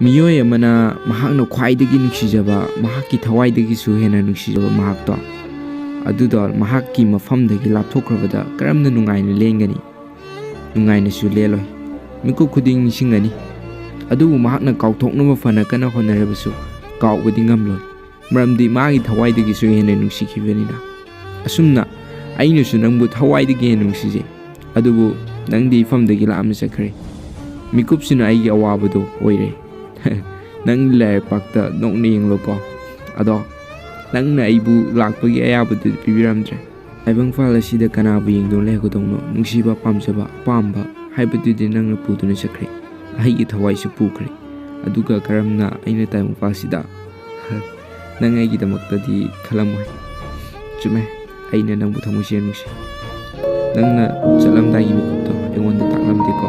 ꯃꯤꯑꯣꯏ ꯑꯃꯅ ꯃꯍꯥꯛꯅ ꯈ꯭ꯋꯥꯏꯗꯒꯤ ꯅꯨꯡꯁꯤꯖꯕ ꯃꯍꯥꯛꯀꯤ ꯊꯋꯥꯏꯗꯒꯤꯁꯨ ꯍꯦꯟꯅ ꯅꯨꯡꯁꯤꯖꯕ ꯃꯍꯥꯛꯇꯣ ꯑꯗꯨꯗꯣ ꯃꯍꯥꯛꯀꯤ ꯃꯐꯝꯗꯒꯤ ꯂꯥꯞꯊꯣꯛꯈ꯭ꯔꯕꯗ ꯀꯔꯝꯅ ꯅꯨꯡꯉꯥꯏꯅ ꯂꯦꯟꯒꯅꯤ? ꯅꯨꯡꯉꯥꯏꯅꯁꯨ ꯂꯦꯜꯂꯣꯏ, ꯃꯤꯀꯨꯞ ꯈꯨꯗꯤꯡ ꯅꯤꯡꯁꯤꯡꯒꯅꯤ, ꯑꯗꯨꯕꯨ ꯃꯍꯥꯛꯅ ꯀꯥꯎꯊꯣꯛꯅꯕ ꯐꯅ ꯀꯟꯅ ꯍꯣꯠꯅꯔꯕꯁꯨ ꯀꯥꯎꯕꯗꯤ ꯉꯝꯂꯣꯏ, ꯃꯔꯝꯗꯤ ꯃꯥꯒꯤ ꯊꯋꯥꯏꯗꯒꯤꯁꯨ ꯍꯦꯟꯅ ꯅꯨꯡꯁꯤꯈꯤꯕꯅꯤꯅ꯫ ꯑꯁꯨꯝꯅ ꯑꯩꯅꯁꯨ ꯅꯪꯕꯨ ꯊꯋꯥꯏꯗꯒꯤ ꯍꯦꯟꯅ ꯅꯨꯡꯁꯤꯖꯩ, ꯑꯗꯨꯕꯨ ꯅꯪꯗꯤ ꯏꯐꯝꯗꯒꯤ ꯂꯥꯞꯅ ꯆꯠꯈ꯭ꯔꯦ꯫ ꯃꯤꯀꯨꯞꯁꯤꯅ ꯑꯩꯒꯤ ꯑꯋꯥꯕꯗꯣ ꯑꯣꯏꯔꯦ꯫ ꯅꯪ ꯂꯥꯏꯔꯤꯛꯄꯥꯛꯇ ꯅꯣꯛꯅ ꯌꯦꯡꯂꯣꯀꯣ, ꯑꯗꯣ ꯅꯪꯅ ꯑꯩꯕꯨ ꯂꯥꯛꯄꯒꯤ ꯑꯌꯥꯕꯗꯨꯗꯤ ꯄꯤꯕꯤꯔꯝꯗ꯭ꯔꯦ꯫ ꯇꯥꯏꯕꯪꯄꯥꯜ ꯑꯁꯤꯗ ꯀꯅꯥꯕꯨ ꯌꯦꯡꯗꯨꯅ ꯂꯩꯍꯧꯒꯗꯧꯅꯣ? ꯅꯨꯡꯁꯤꯕ, ꯄꯥꯝꯖꯕ, ꯑꯄꯥꯝꯕ ꯍꯥꯏꯕꯗꯨꯗꯤ ꯅꯪꯅ ꯄꯨꯗꯨꯅ ꯆꯠꯈ꯭ꯔꯦ, ꯑꯩꯒꯤ ꯊꯋꯥꯏꯁꯨ ꯄꯨꯈ꯭ꯔꯦ, ꯑꯗꯨꯒ ꯀꯔꯝꯅ ꯑꯩꯅ ꯇꯥꯏꯕꯪꯄꯥꯜꯁꯤꯗ ꯅꯪ ꯑꯩꯒꯤꯗꯃꯛꯇꯗꯤ ꯈꯜꯂꯝꯃꯣꯏ꯫ ꯆꯨꯝꯃꯦ, ꯑꯩꯅ ꯅꯪꯕꯨ ꯊꯃꯣꯏꯁꯦꯡꯅ ꯅꯨꯡꯁꯤ꯫ ꯅꯪꯅ ꯆꯠꯂꯝꯗꯥꯏꯒꯤ ꯃꯤꯀꯨꯞꯇꯣ ꯑꯩꯉꯣꯟꯗ ꯇꯥꯛꯂꯝꯗꯦꯀꯣ꯫